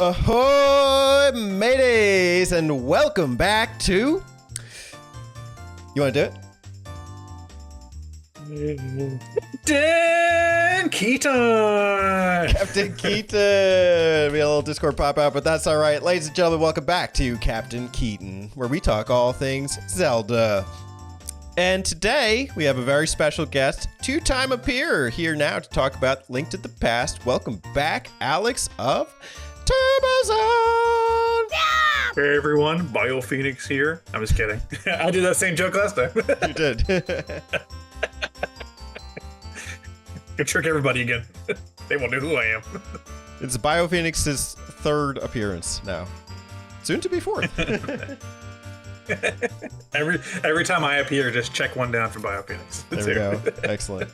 Ahoy, mateys, and welcome back to... You want to do it? Captain Keaton! Captain Keaton! We had a little Discord pop out, but that's all right. Ladies and gentlemen, welcome back to Captain Keaton, where we talk all things Zelda. And today, we have a very special guest, two-time appearer, here now to talk about Link to the Past. Welcome back, Alex of TurboZone! Yeah! Hey everyone, BioPhoenix here. I'm just kidding. I did that same joke last time. You did. Could trick everybody again. They won't know who I am. It's BioPhoenix's third appearance now. Soon to be fourth. Every time I appear, just check one down for BioPhoenix. There we go. Excellent.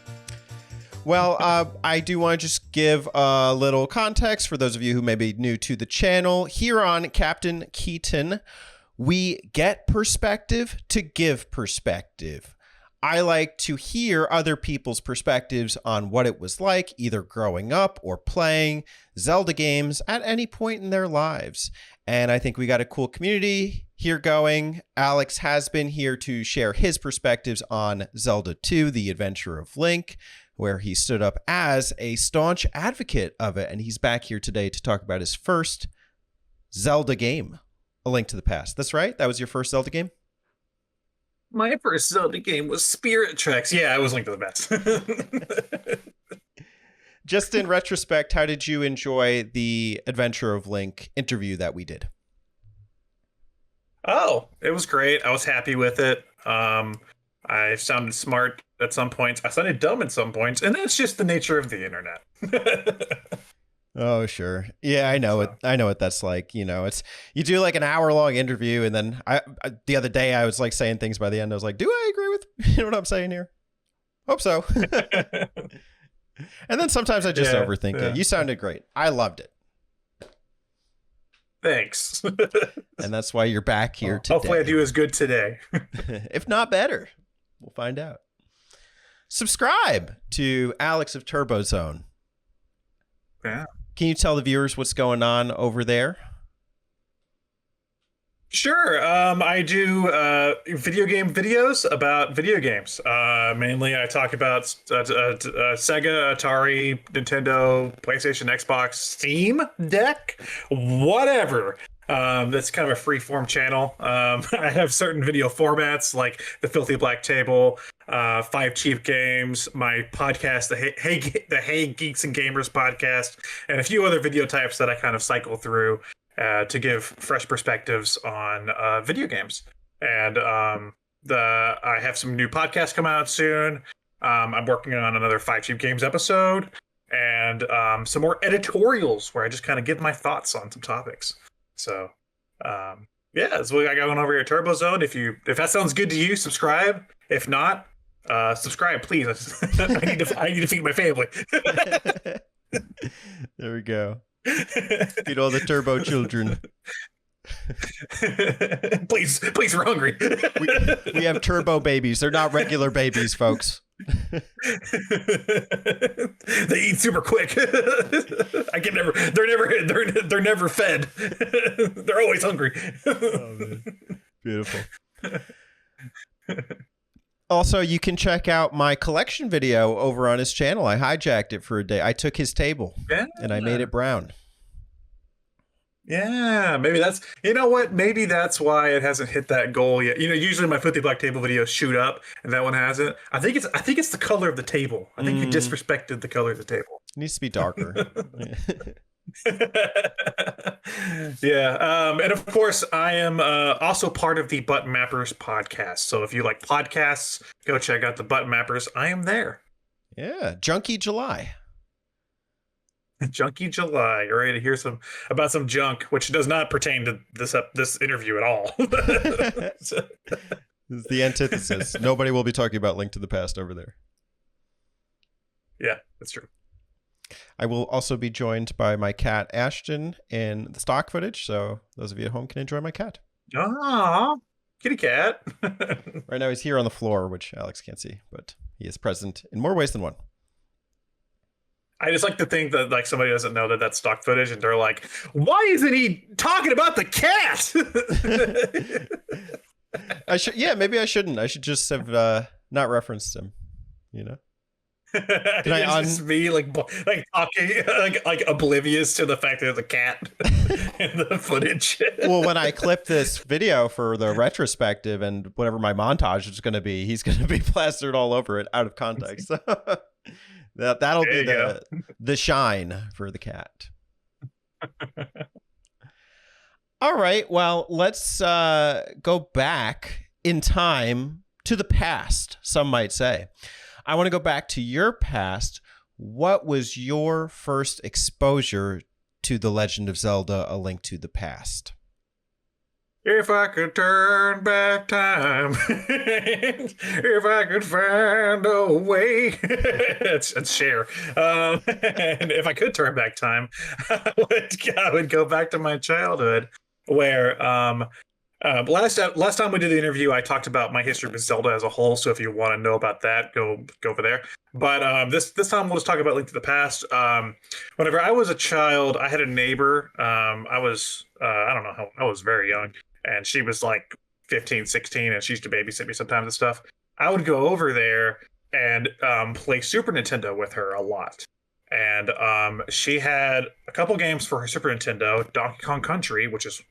Well, I do want to just give a little context for those of you who may be new to the channel. Here on Captain Keaton, we get perspective to give perspective. I like to hear other people's perspectives on what it was like either growing up or playing Zelda games at any point in their lives. And I think we got a cool community here going. Alex has been here to share his perspectives on Zelda 2, The Adventure of Link, where he stood up as a staunch advocate of it. And he's back here today to talk about his first Zelda game, A Link to the Past. That's right? That was your first Zelda game? My first Zelda game was Spirit Tracks. Yeah, I was Link to the Past. Just in retrospect, how did you enjoy the Adventure of Link interview that we did? Oh, it was great. I was happy with it. I sounded smart at some points. I sounded dumb at some points, and that's just the nature of the internet. Oh, sure. Yeah, I know it. I know what that's like. You know, it's you do like an hour-long interview, and then I the other day I was like saying things by the end. I was like, do I agree with you know what I'm saying here? Hope so. And then sometimes I just overthink it. You sounded great. I loved it. Thanks. And that's why you're back here today. Hopefully I do as good today. If not better. We'll find out. Subscribe to Alex of TurboZone. Yeah. Can you tell the viewers what's going on over there? Sure. I do video game videos about video games. Mainly I talk about Sega, Atari, Nintendo, PlayStation, Xbox, Steam Deck, whatever. That's kind of a free-form channel. I have certain video formats like the Filthy Black Table, 5 Cheap Games, my podcast, the Hey Geeks and Gamers podcast, and a few other video types that I kind of cycle through to give fresh perspectives on video games. And I have some new podcasts coming out soon. I'm working on another 5 Cheap Games episode, and some more editorials where I just kind of give my thoughts on some topics. So, yeah, that's what I got going over here at TurboZone. If that sounds good to you, subscribe. If not, subscribe, please. I need to feed my family. There we go. Feed all the Turbo children. Please, we're hungry. We have turbo babies. They're not regular babies, folks. They eat super quick. They're never fed. They're always hungry. Oh, man. Beautiful. Also, you can check out my collection video over on his channel. I hijacked it for a day. I took his table and I made it brown. Yeah, maybe that's, you know what? Maybe that's why it hasn't hit that goal yet. You know, usually my Filthy Black Table videos shoot up and that one hasn't. I think it's the color of the table. I think you disrespected the color of the table. It needs to be darker. Yeah. And of course, I am also part of the Button Mappers podcast. So if you like podcasts, go check out the Button Mappers. I am there. Yeah. Junkie July. Junkie July. You're ready to hear about some junk, which does not pertain to this interview at all. This is the antithesis. Nobody will be talking about Link to the Past over there. Yeah, that's true. I will also be joined by my cat Ashton in the stock footage, so those of you at home can enjoy my cat. Aww, kitty cat. Right now he's here on the floor, which Alex can't see, but he is present in more ways than one. I just like to think that like somebody doesn't know that that's stock footage, and they're like, "Why isn't he talking about the cat?" I should, yeah, maybe I shouldn't. I should just have not referenced him. You know, can I It's just me like talking like oblivious to the fact that there's a cat in the footage. Well, when I clip this video for the retrospective and whatever my montage is going to be, he's going to be plastered all over it out of context. That'll be the shine for the cat. All right. Well, let's go back in time to the past, some might say. I want to go back to your past. What was your first exposure to The Legend of Zelda: A Link to the Past? If I could turn back time, if I could find a way, it's Cher. And if I could turn back time, I would go back to my childhood, where last time we did the interview, I talked about my history with Zelda as a whole. So if you want to know about that, go over there. But this time we'll just talk about Link to the Past. Whenever I was a child, I had a neighbor. I was I don't know how, I was very young, and she was like 15, 16, and she used to babysit me sometimes and stuff. I would go over there and play Super Nintendo with her a lot. And she had a couple games for her Super Nintendo, Donkey Kong Country, which is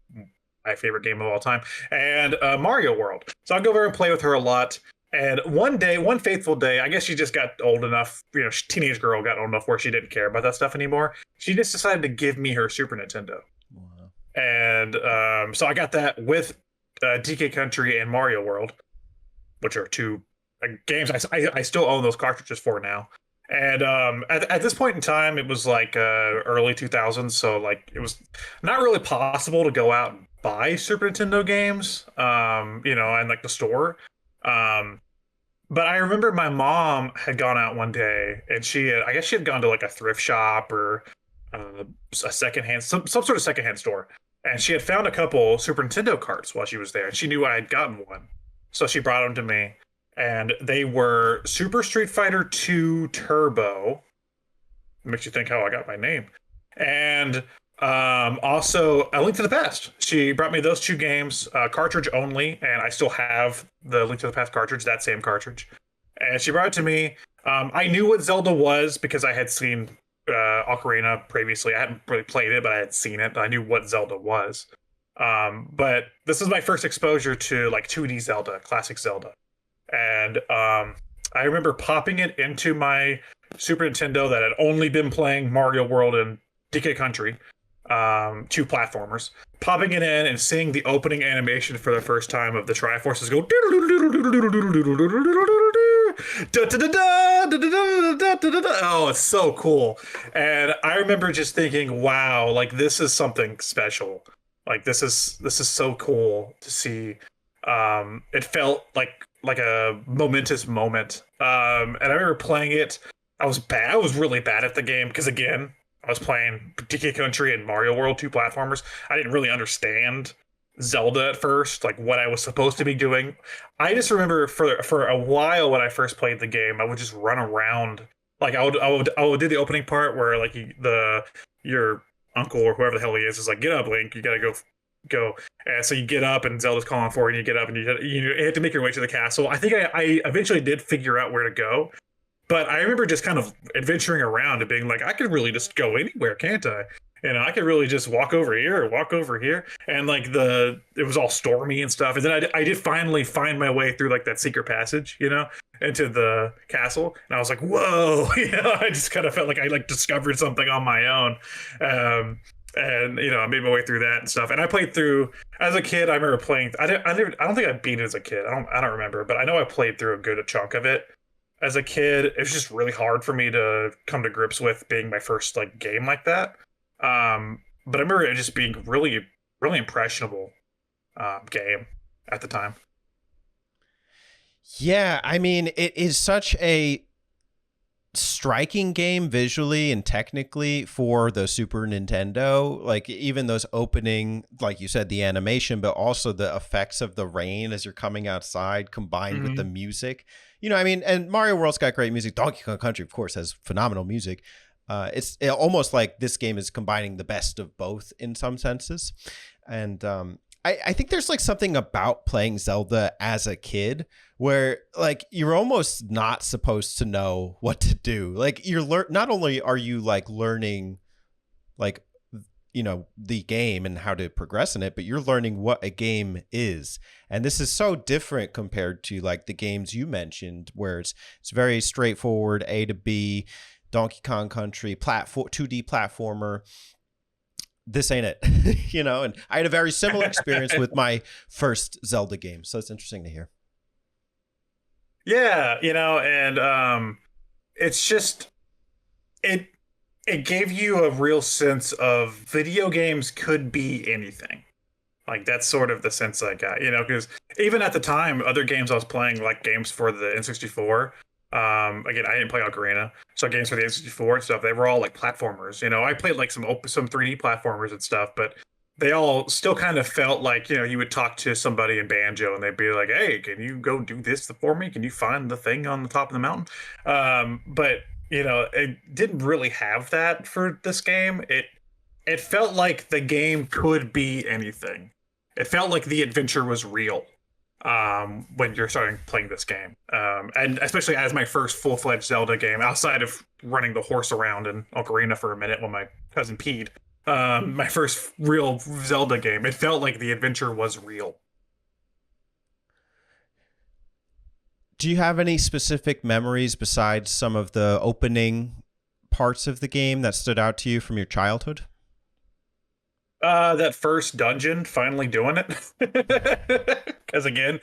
my favorite game of all time, and Mario World. So I'd go over and play with her a lot. And one fateful day, I guess she just got old enough, teenage girl got old enough where she didn't care about that stuff anymore. She just decided to give me her Super Nintendo. Wow. And so I got that with DK Country and Mario World, which are two games I still own those cartridges for now. And at this point in time, it was like early 2000s, so like it was not really possible to go out and buy Super Nintendo games, in like the store. But I remember my mom had gone out one day, and I guess she had gone to like a thrift shop or a secondhand, some sort of secondhand store, and she had found a couple Super Nintendo carts while she was there, and she knew I had gotten one, so she brought them to me. And they were Super Street Fighter 2 Turbo. Makes you think how I got my name. And also A Link to the Past. She brought me those two games, cartridge only, and I still have the Link to the Past cartridge, that same cartridge. And she brought it to me. I knew what Zelda was because I had seen Ocarina previously. I hadn't really played it, but I had seen it. I knew what Zelda was. But this is my first exposure to like 2D Zelda, classic Zelda. And I remember popping it into my Super Nintendo that had only been playing Mario World and DK Country, two platformers, popping it in and seeing the opening animation for the first time of the Triforces go oh, it's so cool. And I remember just thinking, wow, like this is something special. Like this is so cool to see. It felt like a momentous moment. And I remember playing it. I was really bad at the game because, again, I was playing DK Country and Mario World, two platformers. I didn't really understand Zelda at first, like what I was supposed to be doing. I just remember for a while when I first played the game, I would just run around. Like I would do the opening part where like your uncle or whoever the hell he is like, get up, Link, you gotta go. And so you get up and Zelda's calling for you, and you get up and you have to make your way to the castle. I think I eventually did figure out where to go, but I remember just kind of adventuring around and being like, I could really just go anywhere, can't I? I could really just walk over here or walk over here. And like it was all stormy and stuff. And then I did finally find my way through like that secret passage, into the castle. And I was like, whoa, I just kind of felt like I like discovered something on my own. And I made my way through that and stuff. And I played through as a kid. I remember playing. I don't think I beat it as a kid. I don't remember, but I know I played through a good chunk of it as a kid. It was just really hard for me to come to grips with being my first like game like that. But I remember it just being really, really impressionable game at the time. Yeah, I mean, it is such a striking game visually and technically for the Super Nintendo. Like even those opening, like you said, the animation, but also the effects of the rain as you're coming outside combined with the music. And Mario World's got great music. Donkey Kong Country, of course, has phenomenal music. Almost like this game is combining the best of both in some senses. And I think there's like something about playing Zelda as a kid where like you're almost not supposed to know what to do. Like not only are you like learning like, you know, the game and how to progress in it, but you're learning what a game is. And this is so different compared to like the games you mentioned where it's very straightforward, A to B, Donkey Kong Country, 2D platformer. This ain't it, you know, and I had a very similar experience with my first Zelda game. So it's interesting to hear. Yeah, you know, and it's just it gave you a real sense of video games could be anything. Like that's sort of the sense I got, you know, because even at the time, other games I was playing, like games for the N64. Again, I didn't play Ocarina, so games for the N64 and stuff, they were all like platformers. You know, I played like some 3D platformers and stuff, but they all still kind of felt like, you know, you would talk to somebody in Banjo and they'd be like, "Hey, can you go do this for me? Can you find the thing on the top of the mountain?" But you know, it didn't really have that for this game. It felt like the game could be anything. It felt like the adventure was real when you're starting playing this game. And especially as my first full-fledged Zelda game, outside of running the horse around in Ocarina for a minute when my cousin peed, my first real Zelda game, it felt like the adventure was real. Do you have any specific memories besides some of the opening parts of the game that stood out to you from your childhood? That first dungeon, finally doing it. Because again,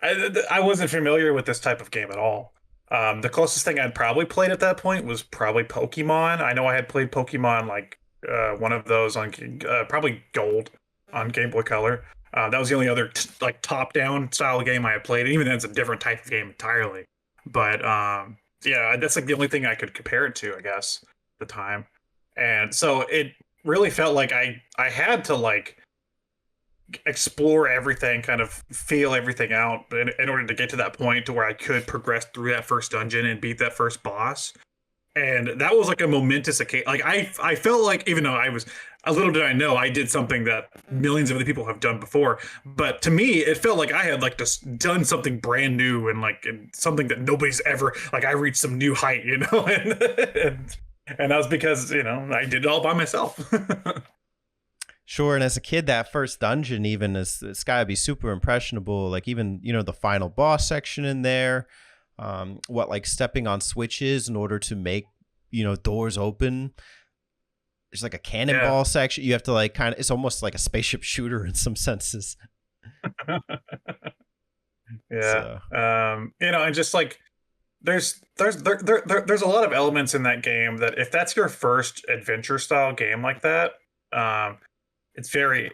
I wasn't familiar with this type of game at all. The closest thing I'd probably played at that point was probably Pokemon. I know I had played Pokemon, like one of those on probably Gold on Game Boy Color. That was the only other like top-down style game I had played. And even then, it's a different type of game entirely. But yeah, that's like the only thing I could compare it to, I guess, at the time. And so it really felt like I had to like explore everything, kind of feel everything out in order to get to that point to where I could progress through that first dungeon and beat that first boss. And that was like a momentous occasion. Like I felt like, even though I was a little did I know I did something that millions of other people have done before, but to me it felt like I had like just done something brand new and like something that nobody's ever, like I reached some new height, you know. And that was because, you know, I did it all by myself. Sure, and as a kid, that first dungeon even it's gotta be super impressionable. Like even, you know, the final boss section in there, like stepping on switches in order to make, you know, doors open. There's like a cannonball section. You have to like kind of, it's almost like a spaceship shooter in some senses. Yeah. So. You know, and just like there's a lot of elements in that game that if that's your first adventure style game like that, it's very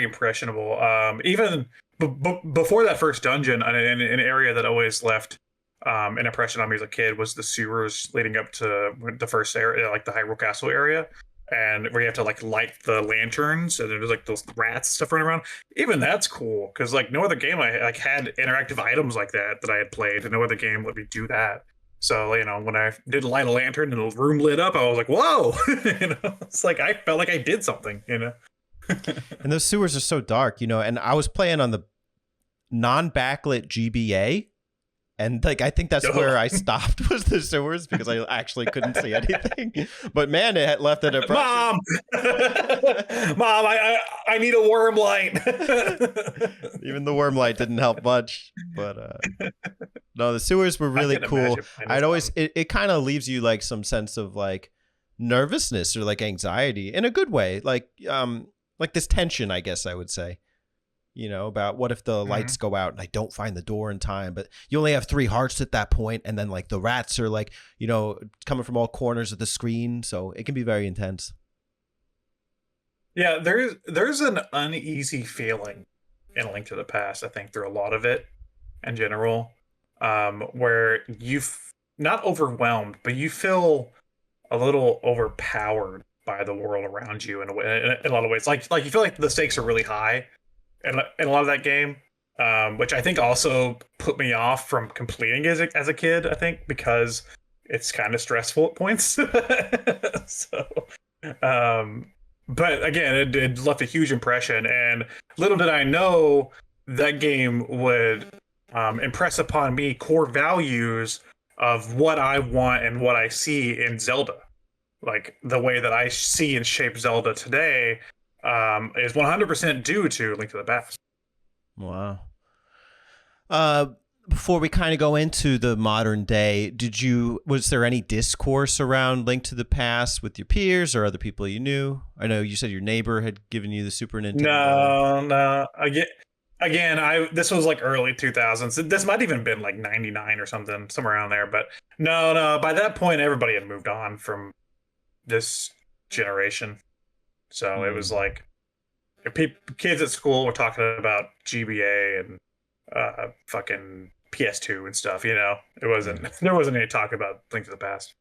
impressionable. Even before that first dungeon, an area that always left an impression on me as a kid was the sewers leading up to the first area, like the Hyrule Castle area, and where you have to like light the lanterns, and there's like those rats and stuff running around. Even that's cool because like no other game I like had interactive items like that I had played, and no other game let me do that. So, you know, when I did light a lantern and the room lit up, I was like, whoa. You know, it's like I felt like I did something, you know. And those sewers are so dark, you know, and I was playing on the non-backlit GBA, and like I think that's where I stopped was the sewers because I actually couldn't see anything. But man, it had left an impression. Mom, I need a worm light. Even the worm light didn't help much. But no, the sewers were really cool. I'd always it kind of leaves you like some sense of like nervousness or like anxiety in a good way, like this tension, I guess I would say. You know, about what if the lights go out and I don't find the door in time, but you only have 3 hearts at that point, and then like the rats are like, you know, coming from all corners of the screen, so it can be very intense. Yeah, there's an uneasy feeling in A Link to the Past, I think, through a lot of it in general, where not overwhelmed, but you feel a little overpowered by the world around you in a lot of ways. Like you feel like the stakes are really high in a lot of that game, which I think also put me off from completing as a kid, I think, because it's kind of stressful at points. So, but again, it left a huge impression, and little did I know that game would impress upon me core values of what I want and what I see in Zelda. Like the way that I see and shape Zelda today is 100% due to Link to the Past. Wow. Before we kind of go into the modern day, was there any discourse around Link to the Past with your peers or other people you knew? I know you said your neighbor had given you the Super Nintendo. No. This was like early 2000s. This might even been like 99 or something, somewhere around there. But no. By that point, everybody had moved on from this generation. So it was like kids at school were talking about GBA and fucking PS2 and stuff. There wasn't any talk about Link to the Past.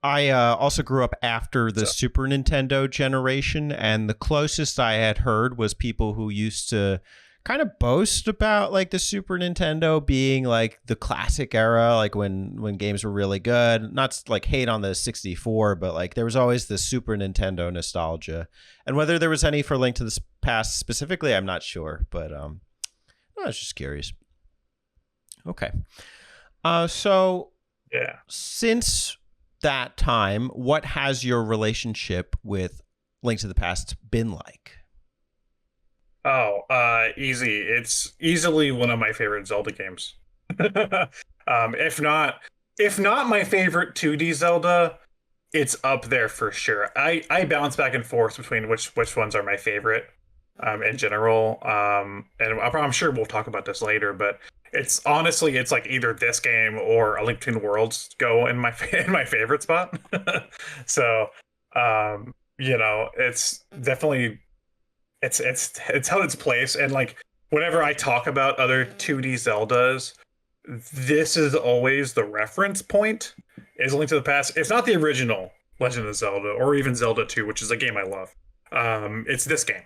I also grew up after the Super Nintendo generation, and the closest I had heard was people who used to kind of boast about like the Super Nintendo being like the classic era, like when games were really good. Not to, like, hate on the 64, but like there was always the Super Nintendo nostalgia. And whether there was any for Link to the Past specifically, I'm not sure, but I was just curious. Okay. So yeah, since that time, what has your relationship with Link to the Past been like? Easy. It's easily one of my favorite Zelda games. If not my favorite 2D Zelda, it's up there for sure. I bounce back and forth between which ones are my favorite in general. And I'm sure we'll talk about this later, but it's like either this game or A Link Between Worlds go in my favorite spot. So, it's definitely it's held its place. And like whenever I talk about other 2D Zeldas, this is always the reference point, is A Link to the Past. It's not the original Legend of Zelda or even Zelda 2, which is a game I love. It's this game,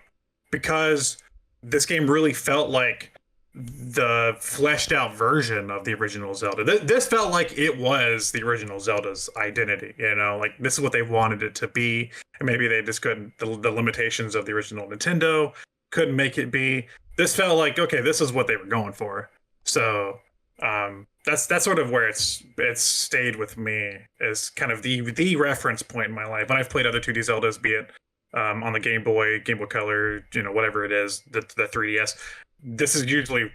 because this game really felt like the fleshed out version of the original Zelda. This felt like it was the original Zelda's identity, like this is what they wanted it to be. And maybe they just couldn't, the limitations of the original Nintendo couldn't make it be. This felt like, okay, this is what they were going for. So that's sort of where it's stayed with me, as kind of the reference point in my life. When I've played other 2D Zeldas, be it on the Game Boy Color, whatever it is, the 3DS, this is usually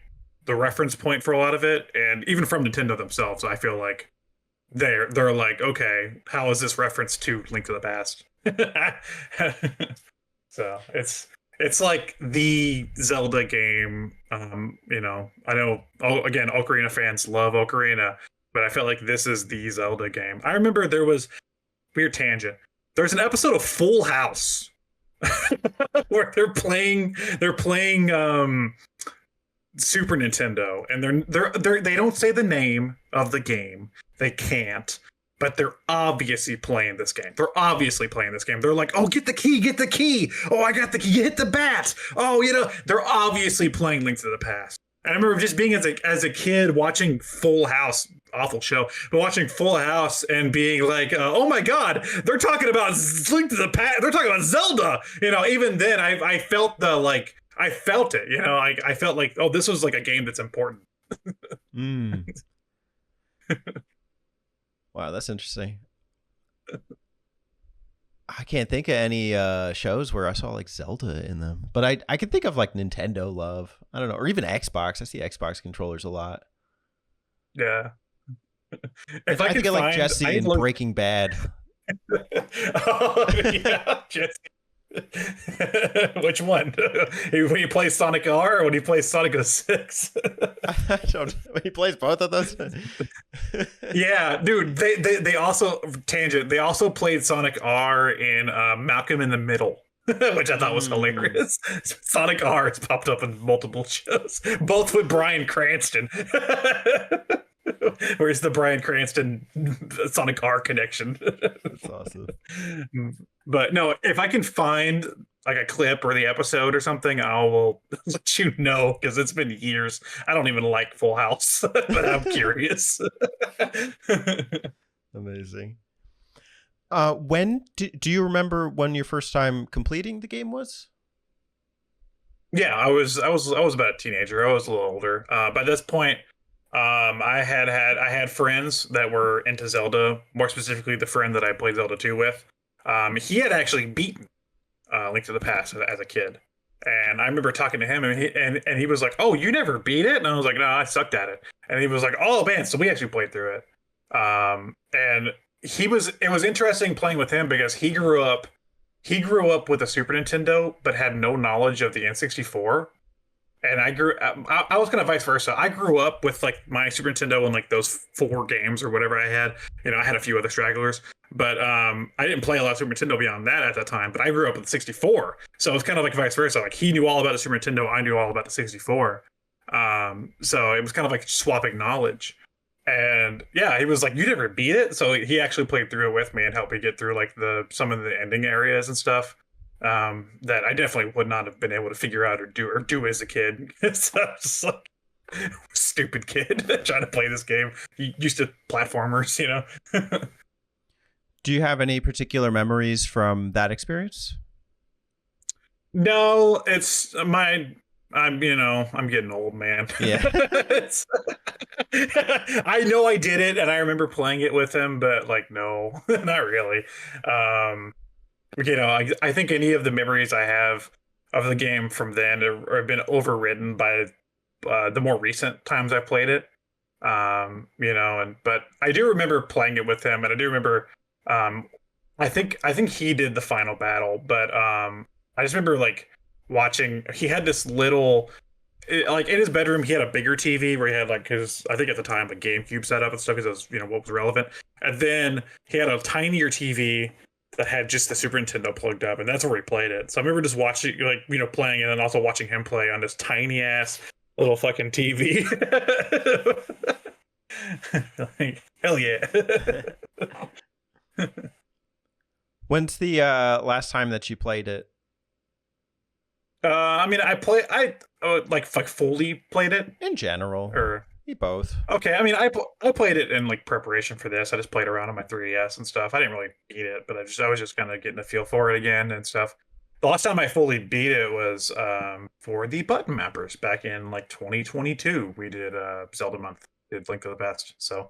the reference point for a lot of it. And even from Nintendo themselves, I feel like they're like, okay, how is this reference to Link to the Past? So it's like the Zelda game. I know, again, Ocarina fans love Ocarina, but I felt like this is the Zelda game. I remember there was, weird tangent, there's an episode of Full House where they're playing Super Nintendo, and they don't say the name of the game. They can't, but they're obviously playing this game. They're like, oh, get the key. Oh, I got the key. Hit the bat. Oh, they're obviously playing Link to the Past. And I remember just being as a kid watching Full House, awful show, but watching Full House and being like, oh my God, they're talking about Link to the Past. They're talking about Zelda. Even then I felt I felt it, I felt like, oh, this was like a game that's important. Wow, that's interesting. I can't think of any shows where I saw like Zelda in them, but I can think of like Nintendo love. I don't know, or even Xbox. I see Xbox controllers a lot. Yeah. If I could get like Jesse in Breaking Bad. Oh, yeah, Jesse. Which one? When he plays Sonic R or when he plays Sonic 06? When he plays both of those. Yeah, dude. They also they also played Sonic R in Malcolm in the Middle, which I thought was hilarious. Sonic R has popped up in multiple shows, both with Bryan Cranston. Where's the Bryan Cranston Sonic R connection? That's awesome. But no, if I can find like a clip or the episode or something, I will let you know because it's been years. I don't even like Full House, but I'm curious. Amazing. When do you remember when your first time completing the game was? Yeah, I was about a teenager. I was a little older. By this point, I had friends that were into Zelda. More specifically, the friend that I played Zelda 2 with. He had actually beaten Link to the Past as a kid, and I remember talking to him, and he was like, "Oh, you never beat it?" And I was like, "No, I sucked at it." And he was like, "Oh man, so we actually played through it." And it was interesting playing with him because he grew up with a Super Nintendo, but had no knowledge of the N64. And I was kind of vice versa. I grew up with like my Super Nintendo and like those 4 games or whatever I had. I had a few other stragglers, but I didn't play a lot of Super Nintendo beyond that at that time. But I grew up with the 64, so it was kind of like vice versa. Like he knew all about the Super Nintendo, I knew all about the 64. So it was kind of like swapping knowledge. And yeah, he was like, "You never beat it," so he actually played through it with me and helped me get through like some of the ending areas and stuff that I definitely would not have been able to figure out or do as a kid. So I was just like stupid kid trying to play this game. Used to platformers, Do you have any particular memories from that experience? No, it's I'm getting old, man. Yeah. I know I did it and I remember playing it with him, but like no, not really. Um I think any of the memories I have of the game from then have been overridden by the more recent times I played it. But I do remember playing it with him, and I do remember. Um, I think he did the final battle, but I just remember like watching. He had this little. Like in his bedroom, he had a bigger TV where he had like his, I think at the time, a GameCube set up and stuff because it was, what was relevant. And then he had a tinier TV that had just the Super Nintendo plugged up, and that's where he played it. So I remember just watching, like, playing it and also watching him play on this tiny ass little fucking TV. Like, hell yeah. When's the last time that you played it? I like fully played it In general, or both. okay. I played it in like preparation for this. I just played around on my 3DS and stuff. I didn't really beat it, but I was just kind of getting a feel for it again and stuff. The last time I fully beat it was for the button mappers back in like 2022. We did Zelda month, did Link to the Past. So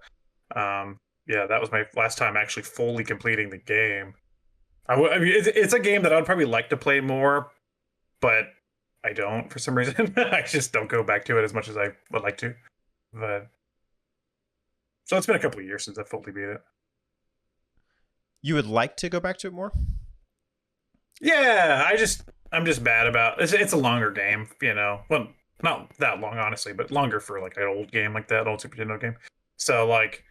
yeah, that was my last time actually fully completing the game. I mean, it's a game that I'd probably like to play more, but I don't for some reason. I just don't go back to it as much as I would like to. But so it's been a couple of years since I fully beat it. You would like to go back to it more? Yeah, I'm just bad about it's a longer game, Well, not that long honestly, but longer for like an old game like that, old Super Nintendo game. So like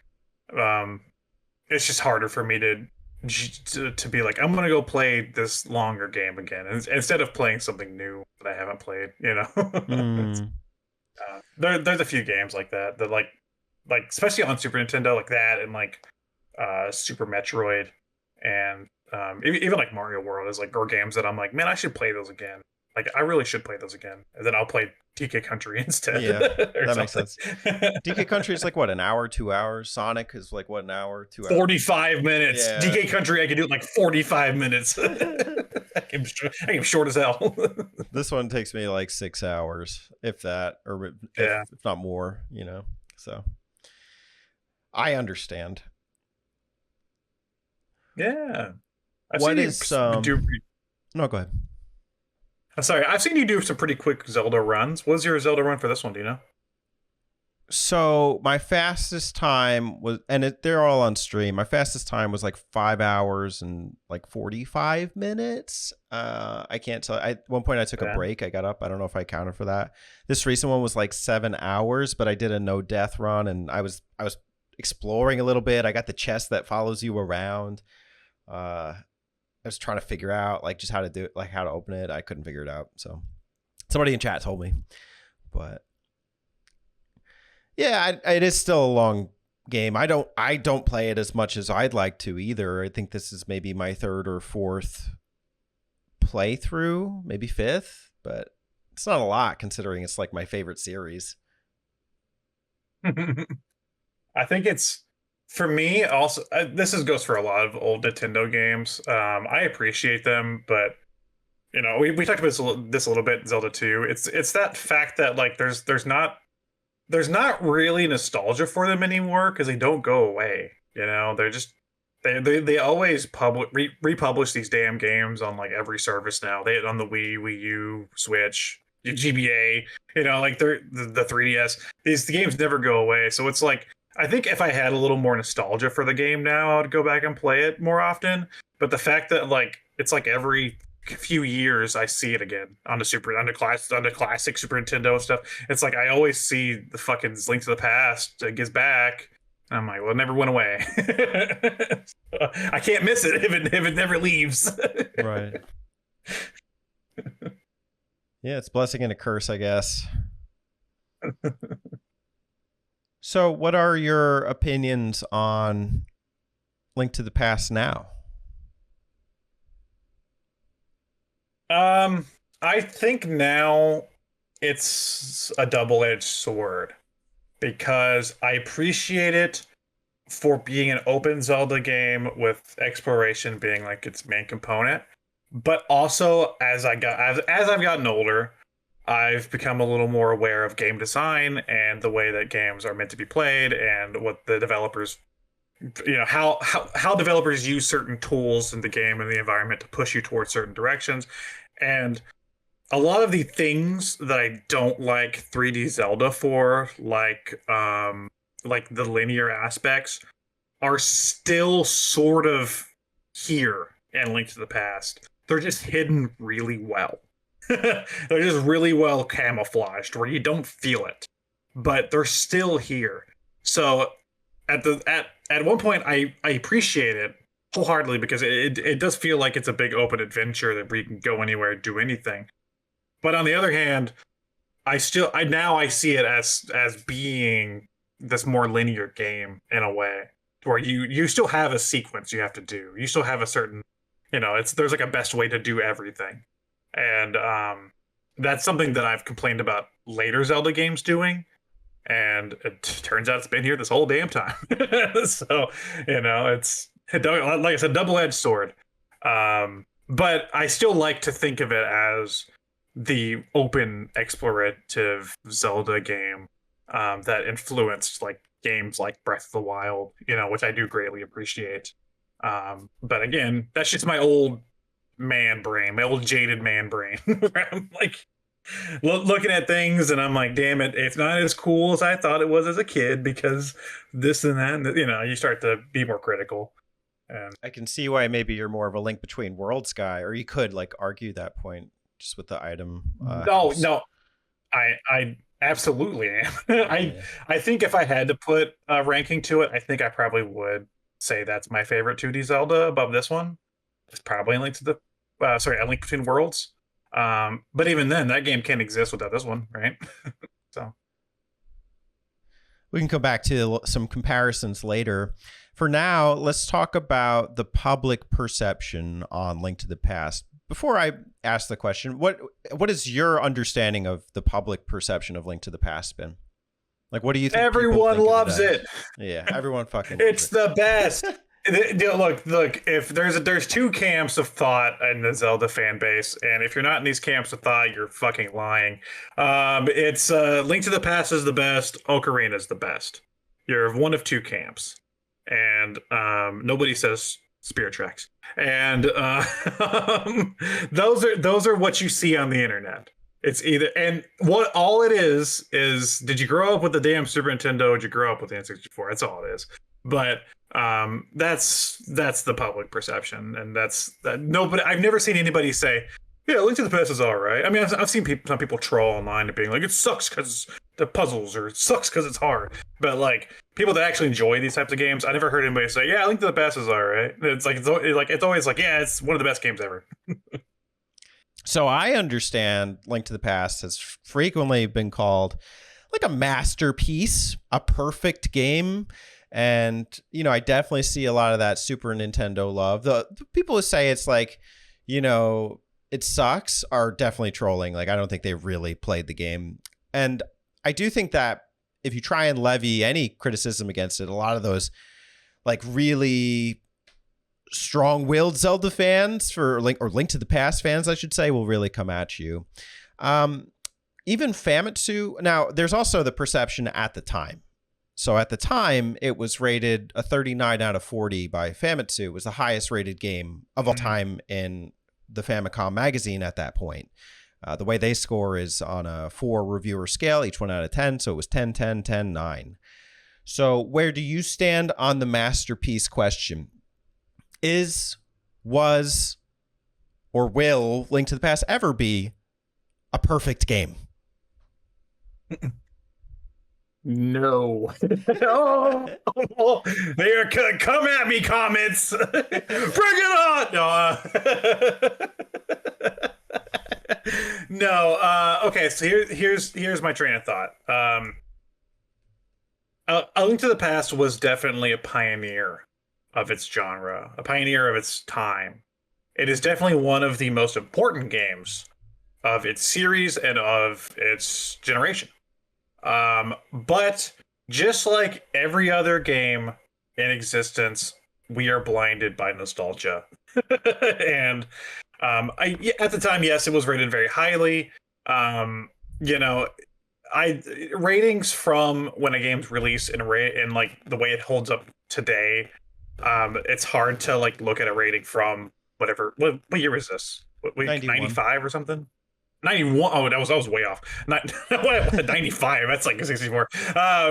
it's just harder for me to be like, I'm gonna go play this longer game again instead of playing something new that I haven't played. There's a few games like that like especially on Super Nintendo, like that, and like Super Metroid, and even like Mario World is like, or games that I'm like, man, I should play those again. Like I really should play those again, and then I'll play DK Country instead. Yeah, that makes sense. DK Country is like what, an hour, 2 hours? Sonic is like what, an hour, 2 hours? 45 minutes. Yeah. DK Country, I can do it in like 45 minutes. I am short as hell. This one takes me like 6 hours, if that, or if not more. So I understand. Yeah. What is no, go ahead. I'm sorry. I've seen you do some pretty quick Zelda runs. What was your Zelda run for this one? Do you know? So my fastest time was, and they're all on stream. My fastest time was like 5 hours and like 45 minutes. I can't tell. At one point I took a break. I got up. I don't know if I counted for that. This recent one was like 7 hours, but I did a no death run, and I was exploring a little bit. I got the chest that follows you around. I was trying to figure out like just how to do it, like how to open it. I couldn't figure it out. So somebody in chat told me, but yeah, it is still a long game. I don't play it as much as I'd like to either. I think this is maybe my third or fourth playthrough, maybe 5th, but it's not a lot considering it's like my favorite series. I think it's, for me also, goes for a lot of old Nintendo games. I appreciate them, but we talked about this a little bit in Zelda 2. It's that fact that like there's not really nostalgia for them anymore because they don't go away. They're just they always republish these damn games on like every service now. They on the Wii U, Switch, GBA. Like they're the 3DS. The games never go away. So it's like, I think if I had a little more nostalgia for the game now, I'd go back and play it more often. But the fact that like it's like every few years I see it again on the classic Super Nintendo stuff. It's like I always see the fucking Link to the Past gets back. I'm like, well, it never went away. I can't miss it if it never leaves. Right. Yeah, it's a blessing and a curse, I guess. So, what are your opinions on Link to the Past now? I think now it's a double-edged sword because I appreciate it for being an open Zelda game with exploration being like its main component, but also as I've gotten older, I've become a little more aware of game design and the way that games are meant to be played and what the developers, how developers use certain tools in the game and the environment to push you towards certain directions. And a lot of the things that I don't like 3D Zelda for, like the linear aspects, are still sort of here in Link to the Past. They're just hidden really well. They're just really well camouflaged where you don't feel it, but they're still here. So at one point I appreciate it wholeheartedly because it does feel like it's a big open adventure that where you can go anywhere, do anything. But on the other hand, I see it as being this more linear game in a way where you still have a sequence you have to do. You still have a certain, there's like a best way to do everything. And that's something that I've complained about later Zelda games doing. And it turns out it's been here this whole damn time. So, it's like I said, double-edged sword. But I still like to think of it as the open explorative Zelda game that influenced like games like Breath of the Wild, which I do greatly appreciate. But again, that's just my old man brain, my old jaded man brain. Where I'm like looking at things and I'm like, damn it, it's not as cool as I thought it was as a kid because this and that, and you start to be more critical. And I can see why maybe you're more of a Link Between Worlds guy, or you could like argue that point just with the item. No, I absolutely am. I think if I had to put a ranking to it, I think I probably would say that's my favorite 2D Zelda above this one. It's probably a Link Between Worlds. But even then, that game can't exist without this one, right? So we can come back to some comparisons later. For now, let's talk about the public perception on Link to the Past. Before I ask the question, what is your understanding of the public perception of Link to the Past been? Like, what do you think? Everyone loves it. Yeah, everyone fucking it's the best. Look, if there's two camps of thought in the Zelda fan base, and if you're not in these camps of thought, you're fucking lying. It's Link to the Past is the best, Ocarina is the best. You're one of two camps. And nobody says Spirit Tracks. And those are what you see on the internet. It's either, and what all it is did you grow up with the damn Super Nintendo? Or did you grow up with the N64? That's all it is. But that's the public perception, and nobody. I've never seen anybody say, "Yeah, Link to the Past is all right." I mean, I've seen some people troll online and being like, "It sucks because the puzzles," or "It sucks because it's hard." But like people that actually enjoy these types of games, I never heard anybody say, "Yeah, Link to the Past is all right." It's always like, "Yeah, it's one of the best games ever." So I understand Link to the Past has frequently been called like a masterpiece, a perfect game. And, I definitely see a lot of that Super Nintendo love. The people who say it's like, it sucks are definitely trolling. Like, I don't think they really played the game. And I do think that if you try and levy any criticism against it, a lot of those like really strong-willed Zelda fans or Link to the Past fans, I should say, will really come at you. Even Famitsu. Now, there's also the perception at the time. So at the time, it was rated a 39 out of 40 by Famitsu. It was the highest rated game of all time in the Famicom magazine at that point. The way they score is on a 4 reviewer scale, each one out of 10. So it was 10, 10, 10, 9. So where do you stand on the masterpiece question? Was, or will Link to the Past ever be a perfect game? No. Oh, they are come at me, comments. Bring it on. No. No. Okay. So here's my train of thought. A Link to the Past was definitely a pioneer of its genre, a pioneer of its time. It is definitely one of the most important games of its series and of its generation. But just like every other game in existence, we are blinded by nostalgia. And at the time, yes, it was rated very highly. Ratings from when a game's released and like the way it holds up today, it's hard to like look at a rating from whatever. What year is this? 95 or something? 91. Oh, that was way off. 95. That's like 64.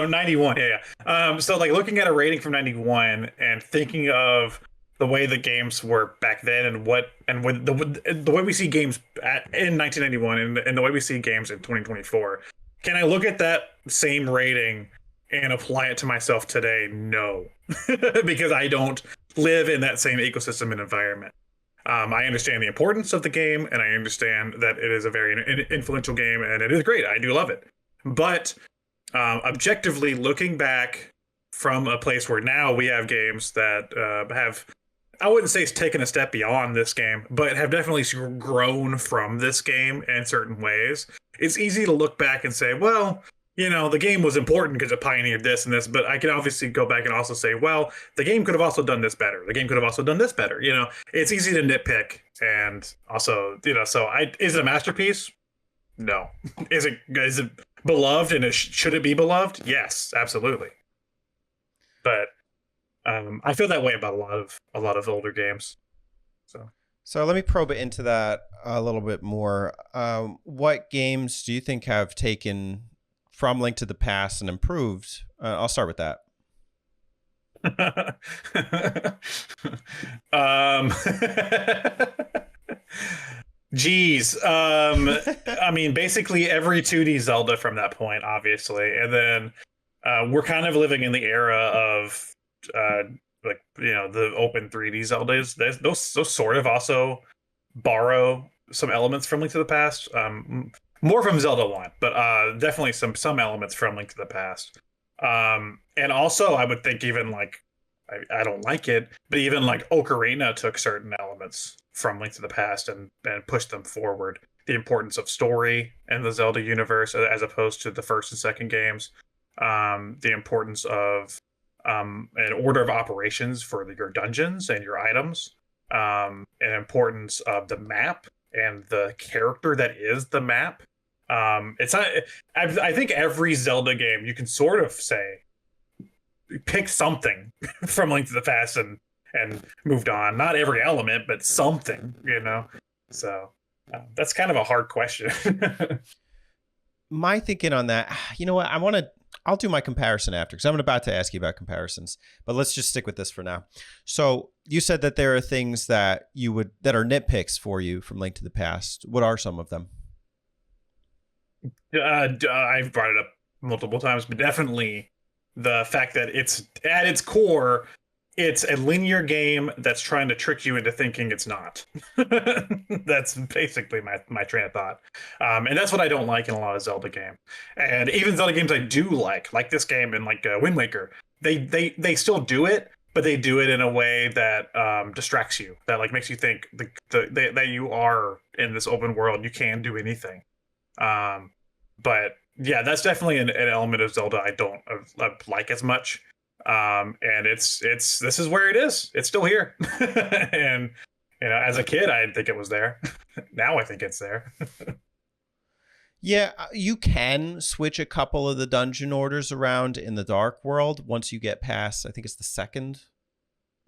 91. Yeah. So like looking at a rating from 91 and thinking of the way the games were back then and the way we see games in 1991 and the way we see games in 2024. Can I look at that same rating and apply it to myself today? No, because I don't live in that same ecosystem and environment. I understand the importance of the game, and I understand that it is a very influential game, and it is great. I do love it. But objectively, looking back from a place where now we have games that have, I wouldn't say it's taken a step beyond this game, but have definitely grown from this game in certain ways, it's easy to look back and say, well, the game was important because it pioneered this and this, but I can obviously go back and also say, well, the game could have also done this better. The game could have also done this better. It's easy to nitpick. And also, is it a masterpiece? No. Is it beloved and should it be beloved? Yes, absolutely. But I feel that way about a lot of older games. So let me probe it into that a little bit more. What games do you think have taken from Link to the Past and improved? I'll start with that. Geez. I mean, basically every 2D Zelda from that point, obviously. And then we're kind of living in the era of the open 3D Zeldas. Those sort of also borrow some elements from Link to the Past. More from Zelda 1, but definitely some elements from Link to the Past. And also, I would think even like, I don't like it, but even like Ocarina took certain elements from Link to the Past and pushed them forward. The importance of story in the Zelda universe as opposed to the first and second games. The importance of an order of operations for your dungeons and your items. And importance of the map and the character that is the map. It's not. I think every Zelda game you can sort of say pick something from Link to the Past and moved on. Not every element, but something. So that's kind of a hard question. My thinking on that, you know what? I'll do my comparison after because I'm about to ask you about comparisons. But let's just stick with this for now. So you said that there are things that that are nitpicks for you from Link to the Past. What are some of them? I've brought it up multiple times, but definitely the fact that it's at its core, it's a linear game that's trying to trick you into thinking it's not. That's basically my train of thought. And that's what I don't like in a lot of Zelda games. And even Zelda games I do like this game and like Wind Waker, they still do it, but they do it in a way that distracts you, that like makes you think that you are in this open world. You can do anything. But yeah, that's definitely an element of Zelda I don't like as much. And it's this is where it is. It's still here. And as a kid, I didn't think it was there. Now I think it's there. Yeah, you can switch a couple of the dungeon orders around in the Dark World once you get past, I think it's the second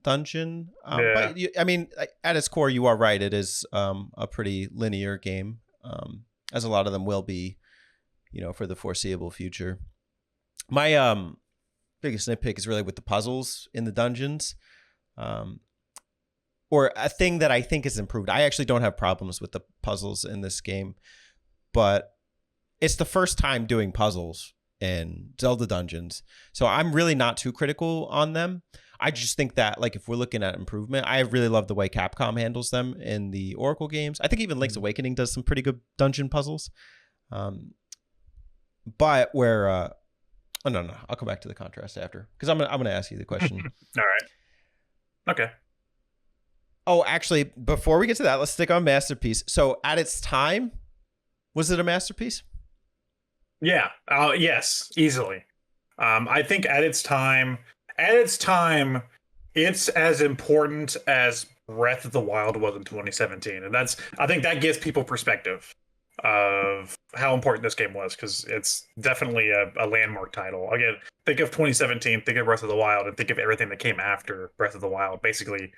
dungeon. Yeah. But I mean, at its core, you are right. It is a pretty linear game, as a lot of them will be, for the foreseeable future. My biggest nitpick is really with the puzzles in the dungeons, or a thing that I think is improved. I actually don't have problems with the puzzles in this game, but it's the first time doing puzzles in Zelda dungeons, so I'm really not too critical on them. I just think that, like, if we're looking at improvement, I really love the way Capcom handles them in the Oracle games. I think even Link's Awakening does some pretty good dungeon puzzles. But where, oh no, I'll come back to the contrast after, because I'm gonna ask you the question. All right. Okay. Oh, actually, before we get to that, let's stick on masterpiece. So, at its time, was it a masterpiece? Yeah. Yes. Easily. I think at its time, it's as important as Breath of the Wild was in 2017, and I think that gives people perspective of how important this game was, because it's definitely a landmark title. Again, think of 2017, think of Breath of the Wild, and think of everything that came after Breath of the Wild. Basically,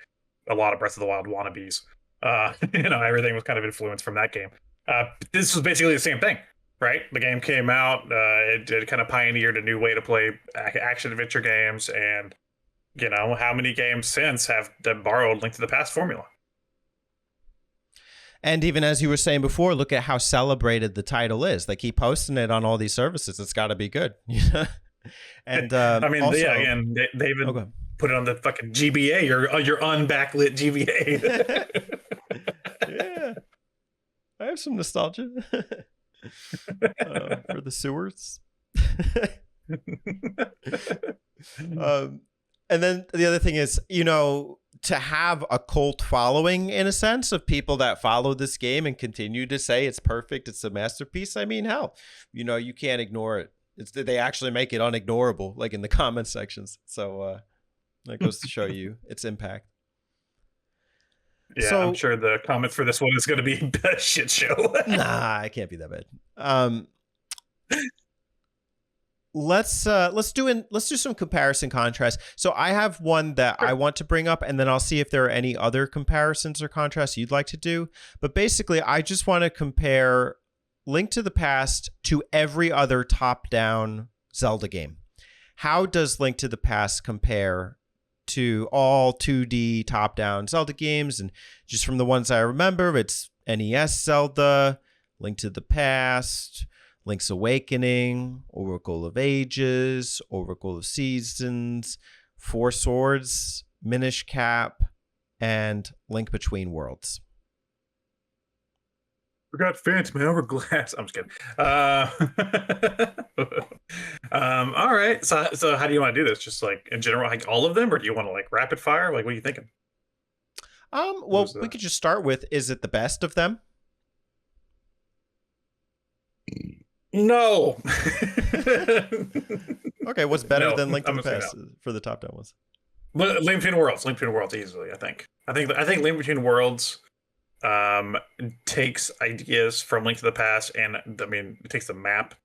a lot of Breath of the Wild wannabes. Everything was kind of influenced from that game. This was basically the same thing, right? The game came out, it kind of pioneered a new way to play action adventure games, and how many games since have borrowed Link to the Past formula? And even as you were saying before, look at how celebrated the title is. They keep posting it on all these services. It's got to be good. And I mean, also, yeah, again, they even put it on the fucking GBA, your unbacklit GBA. Yeah, I have some nostalgia for the sewers. And then the other thing is, to have a cult following, in a sense, of people that follow this game and continue to say it's perfect, it's a masterpiece. I mean, hell, you can't ignore it. They actually make it unignorable, like in the comment sections. So that goes to show you its impact. Yeah, so, I'm sure the comments for this one is going to be a shit show. Nah, it can't be that bad. Let's do some comparison contrast. So I have one that I want to bring up, and then I'll see if there are any other comparisons or contrasts you'd like to do. But basically, I just want to compare Link to the Past to every other top-down Zelda game. How does Link to the Past compare to all 2D top-down Zelda games? And just from the ones I remember, it's NES Zelda, Link to the Past, Link's Awakening, Oracle of Ages, Oracle of Seasons, Four Swords, Minish Cap, and Link Between Worlds. We got Phantom Hourglass. I'm just kidding. All right. So how do you want to do this? Just like in general, like all of them, or do you want to like rapid fire? Like, what are you thinking? Well, we could just start with, is it the best of them? No. Okay, what's better than Link to the Past for the top down ones? Link Between Worlds. Link Between Worlds easily, I think. I think Link Between Worlds takes ideas from Link to the Past, and I mean, it takes the map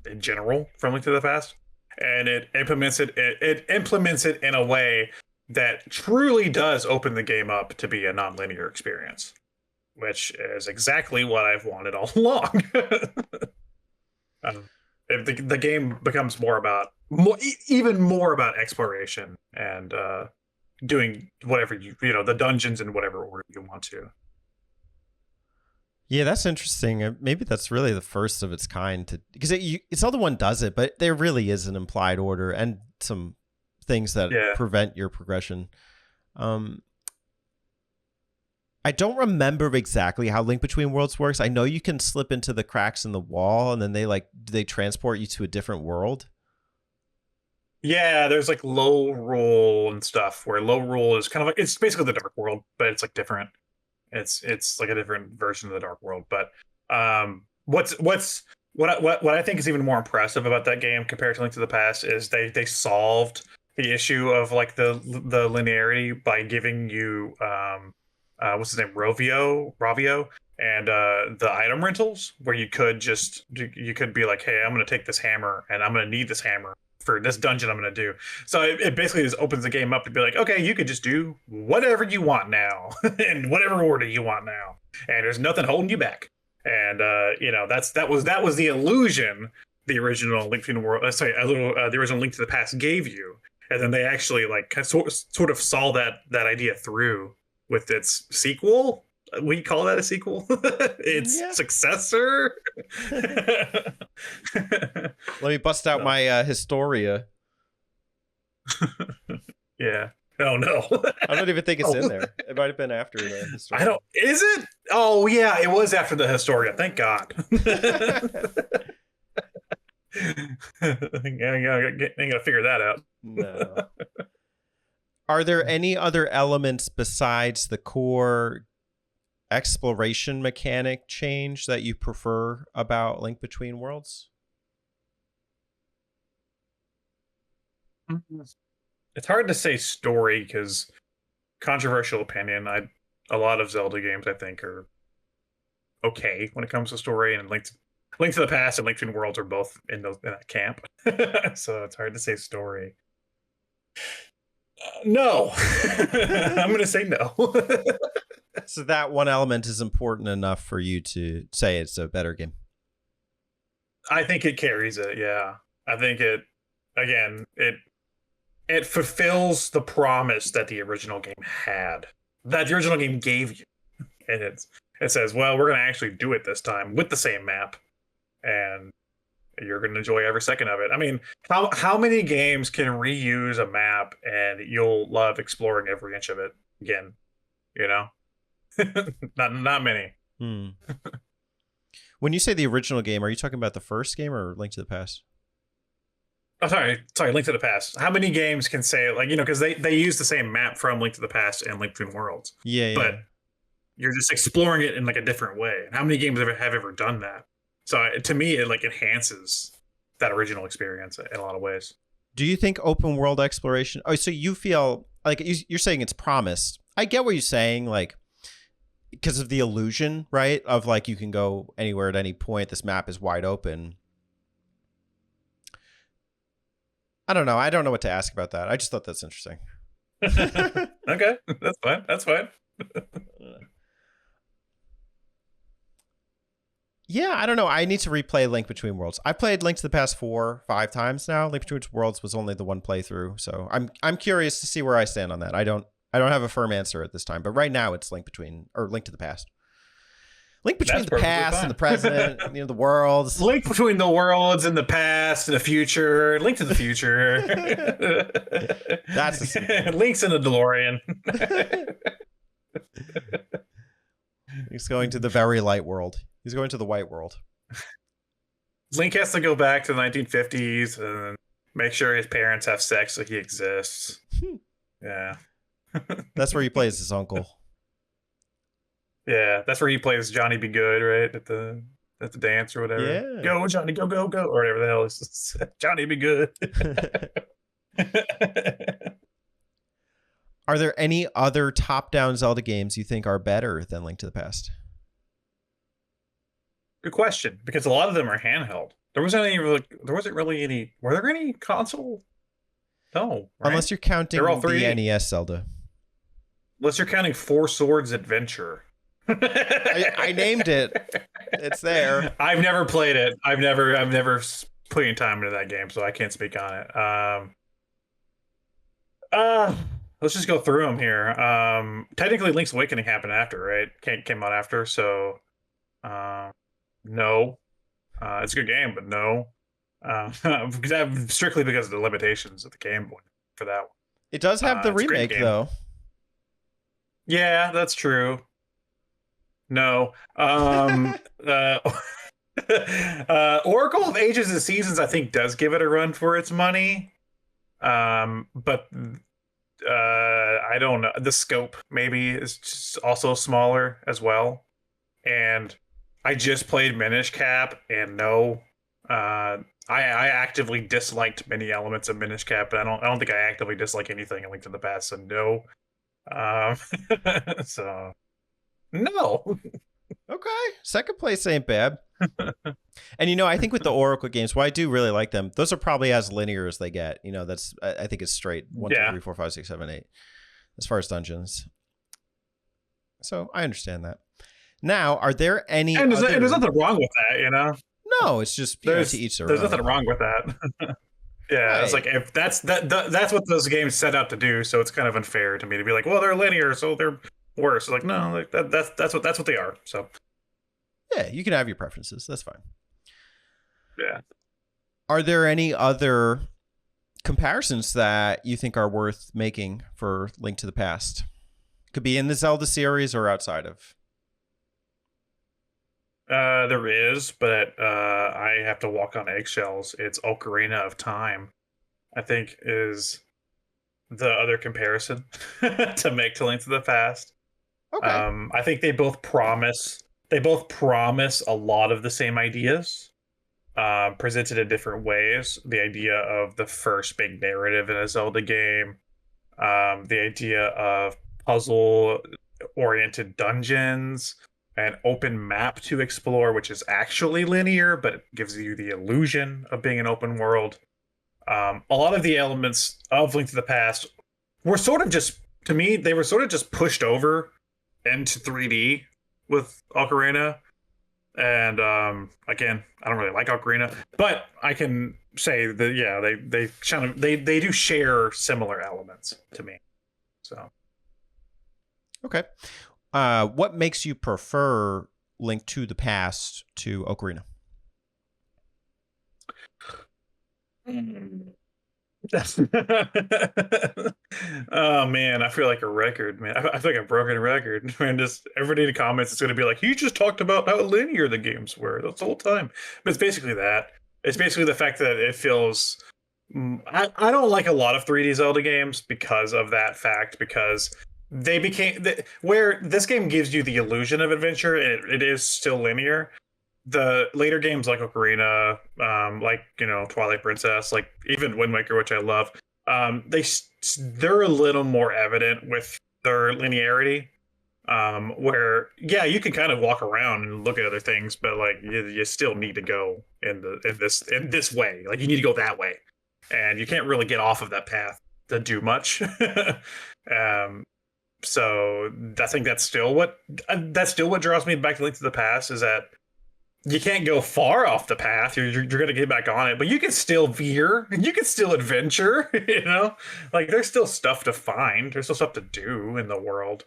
in general from Link to the Past, and it implements it in a way that truly does open the game up to be a non-linear experience, which is exactly what I've wanted all along. The game becomes even more about exploration and doing whatever the dungeons in whatever order you want to. Yeah, that's interesting. Maybe that's really the first of its kind, because Zelda 1 does it, but there really is an implied order and some things that prevent your progression. I don't remember exactly how Link Between Worlds works. I know you can slip into the cracks in the wall, and then they transport you to a different world. Yeah, there's like low rule and stuff where low rule is kind of like it's basically the dark world, but it's like different. It's like a different version of the dark world. But what I think is even more impressive about that game compared to Link to the Past is they solved the issue of like the linearity by giving you what's his name, Ravio, and the item rentals where you could be like, hey, I'm gonna take this hammer and I'm gonna need this hammer for this dungeon I'm gonna do. So it basically just opens the game up to be like, okay, you could just do whatever you want now in whatever order you want now, and there's nothing holding you back. And that was the illusion the original Link Between the World, the original Link to the Past gave you, and then they actually like sort of saw that idea through with its sequel. We call that a sequel. Its successor. Let me bust out my Historia. Yeah. Oh no. I don't even think it's in there. It might have been after the Historia. I don't. Is it? Oh yeah, it was after the Historia. Thank God. I gotta figure that out. No. Are there any other elements besides the core exploration mechanic change that you prefer about Link Between Worlds? It's hard to say story because controversial opinion. A lot of Zelda games I think are okay when it comes to story, and Link to the Past and Link Between Worlds are both in that camp. So it's hard to say story. No. I'm gonna say no. So that one element is important enough for you to say it's a better game. I think it carries it. Yeah, I think it fulfills the promise that the original game had, that the original game gave you, and it says, well, we're gonna actually do it this time with the same map, and you're gonna enjoy every second of it. I mean, how many games can reuse a map and you'll love exploring every inch of it again? You know. not many. When you say the original game, are you talking about the first game or Link to the Past? Oh, sorry, Link to the Past. How many games can say, like, because they use the same map from Link to the Past and Link Between Worlds. Yeah. But you're just exploring it in like a different way. And how many games have ever done that? So to me, it like enhances that original experience in a lot of ways. Do you think open world exploration? Oh, so you feel like you're saying it's promised. I get what you're saying, like, because of the illusion, right? Of like, you can go anywhere at any point. This map is wide open. I don't know. I don't know what to ask about that. I just thought that's interesting. Okay, that's fine. Yeah, I don't know. I need to replay Link Between Worlds. I played Link to the Past 4-5 times now. Link Between Worlds was only the one playthrough, so I'm curious to see where I stand on that. I don't have a firm answer at this time, but right now it's Link to the Past. Link between the past and the present, the worlds. Link between the worlds and the past and the future. Link to the future. That's Link's in the DeLorean. He's going to the very light world. He's going to the white world. Link has to go back to the 1950s and make sure his parents have sex so he exists. Yeah. That's where he plays his uncle. Yeah, that's where he plays Johnny Be Good, right? At the dance or whatever. Yeah. Go, Johnny, go, go, go. Or whatever the hell is Johnny Be Good. Are there any other top-down Zelda games you think are better than Link to the Past? Good question, because a lot of them are handheld. There wasn't really any. Were there any console? No. Right? Unless you're counting the NES Zelda. Unless you're counting Four Swords Adventure. I named it. It's there. I've never played it. I've never put any time into that game, so I can't speak on it. Let's just go through them here. Technically, Link's Awakening happened after, right? Came out after, so no. It's a good game, but no. Strictly because of the limitations of the Game Boy for that one. It does have the remake, though. Yeah, that's true. No. Oracle of Ages and Seasons, I think, does give it a run for its money. But I don't know. The scope maybe is just also smaller as well. And I just played Minish Cap, and no, I actively disliked many elements of Minish Cap, but I don't think I actively dislike anything in Link to the Past. So no, um, so no. Okay, second place ain't bad. And I think with the Oracle games, well, I do really like them. Those are probably as linear as they get. That's I think it's straight 1, 2, Yeah. 3, 4, 5, 6, 7, 8 as far as dungeons. So I understand that. Now, are there any? And there's nothing wrong with that. No, it's just to each their There's own. nothing wrong with that. Yeah, Right. it's like if that's what those games set out to do, so it's kind of unfair to me to be like, well, they're linear, so they're worse. Like, no, like that's what they are. So Yeah, you can have your preferences. That's fine. yeah. Are there any other comparisons that you think are worth making for Link to the Past? Could be in the Zelda series or outside of. There is, but I have to walk on eggshells. It's Ocarina of Time, I think, is the other comparison to make to Link to the Past. Okay. I think they both promise a lot of the same ideas, presented in different ways. The idea of the first big narrative in a Zelda game, the idea of puzzle-oriented dungeons, an open map to explore, which is actually linear, but it gives you the illusion of being an open world. A lot of the elements of Link to the Past were sort of just, to me, they were sort of just pushed over into 3D with Ocarina. And again, I don't really like Ocarina, but I can say that they do share similar elements to me. So Okay. What makes you prefer Link to the Past to Ocarina? Oh man, I feel like a record, man. I feel like a broken record. Man, just everybody in the comments is gonna be like, "He just talked about how linear the games were the whole time." But it's basically that. It's basically the fact that it feels. I don't like a lot of 3D Zelda games because of that fact. Because they became where this game gives you the illusion of adventure, and it is still linear. The later games like Ocarina, like Twilight Princess, like even Wind Waker, which I love, they're a little more evident with their linearity. Where you can kind of walk around and look at other things, but like you still need to go in this way. Like you need to go that way, and you can't really get off of that path to do much. So I think that's still what draws me back to Link to the Past, is that you can't go far off the path. You're going to get back on it, but you can still veer. You can still adventure. Like there's still stuff to find. There's still stuff to do in the world.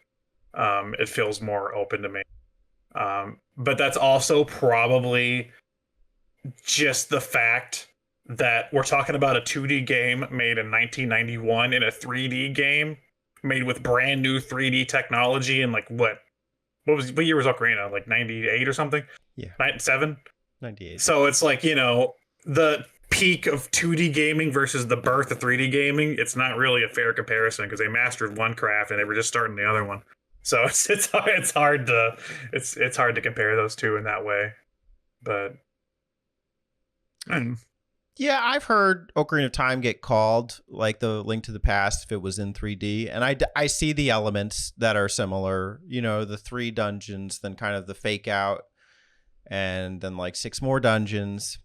It feels more open to me. But that's also probably just the fact that we're talking about a 2D game made in 1991 and a 3D game made with brand new 3D technology, and like what year was Ocarina? Like 98 or something? Yeah. 97? 98. So it's like, the peak of 2D gaming versus the birth of 3D gaming. It's not really a fair comparison because they mastered one craft and they were just starting the other one. So it's hard to compare those two in that way. But yeah, I've heard Ocarina of Time get called like the Link to the Past if it was in 3D. And I see the elements that are similar, the 3 dungeons, then kind of the fake out, and then like 6 more dungeons.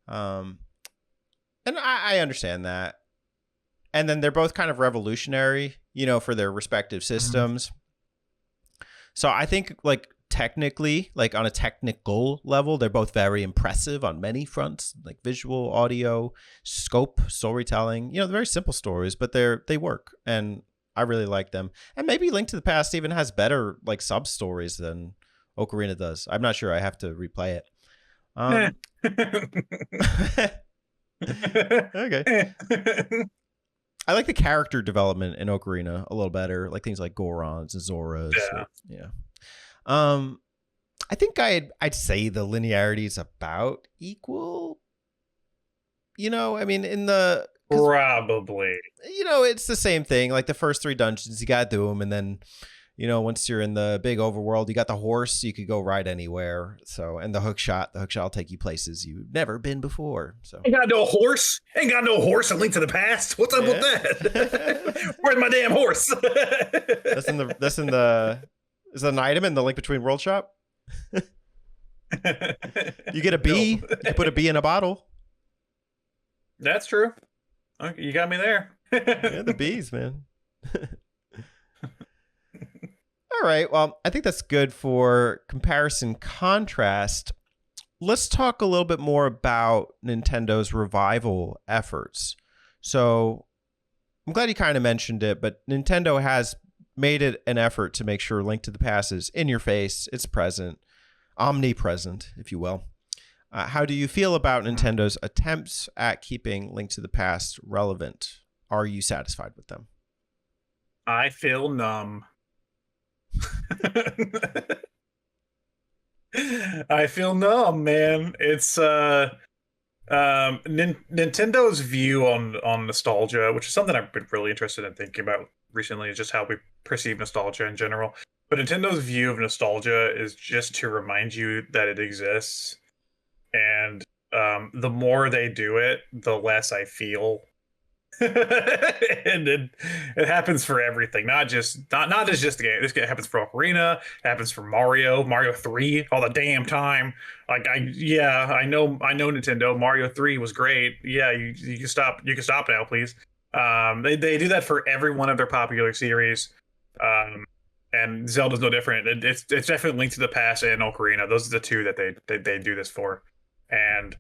And I understand that. And then they're both kind of revolutionary, for their respective systems. Mm-hmm. So I think like technically, like on a technical level, they're both very impressive on many fronts, like visual, audio, scope, storytelling. They're very simple stories, but they work, and I really like them. And maybe Link to the Past even has better like sub stories than Ocarina does. I'm not sure. I have to replay it. Okay. I like the character development in Ocarina a little better, like things like Gorons and Zoras. Yeah. I think I'd say the linearity is about equal. I mean, in the Probably. It's the same thing. Like the first 3 dungeons, you got to do them, and then once you're in the big overworld, you got the horse, so you could go right anywhere. So, and the hook shot will take you places you've never been before. So, Ain't got no horse. Ain't got no horse in Link to the Past. What's up with that? Where's my damn horse? Is that an item in the Link Between World shop? You get a bee. No. You can put a bee in a bottle. That's true. Okay, you got me there. Yeah, the bees, man. All right. Well, I think that's good for comparison contrast. Let's talk a little bit more about Nintendo's revival efforts. So I'm glad you kind of mentioned it, but Nintendo has made it an effort to make sure Link to the Past is in your face, it's present, omnipresent, if you will. How do you feel about Nintendo's attempts at keeping Link to the Past relevant? Are you satisfied with them? I feel numb. I feel numb, man. It's Nintendo's view on nostalgia, which is something I've been really interested in thinking about recently, is just how we perceive nostalgia in general. But Nintendo's view of nostalgia is just to remind you that it exists, and the more they do it, the less I feel. And it happens for everything, not just the game. This happens for Ocarina, it happens for Mario 3 all the damn time. Like I know Nintendo. Mario 3 was great. Yeah, you can stop now, please. They do that for every one of their popular series. And Zelda's no different. It's definitely Link to the Past and Ocarina. Those are the two that they do this for. And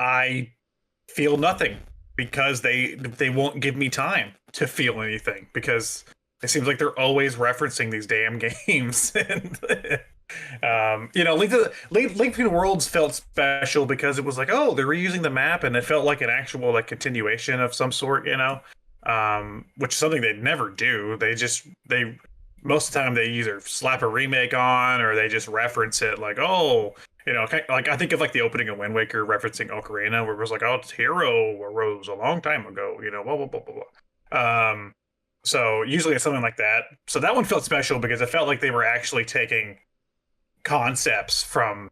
I feel nothing, because they won't give me time to feel anything, because it seems like they're always referencing these damn games. And Link Between Worlds felt special because it was like, oh, they're reusing the map, and it felt like an actual like continuation of some sort, which is something they'd never do. They most of the time they either slap a remake on, or they just reference it like, oh, like I think of like the opening of Wind Waker referencing Ocarina, where it was like, oh, it's Hero arose a long time ago, blah, blah, blah, blah, blah. So usually it's something like that. So that one felt special because it felt like they were actually taking concepts from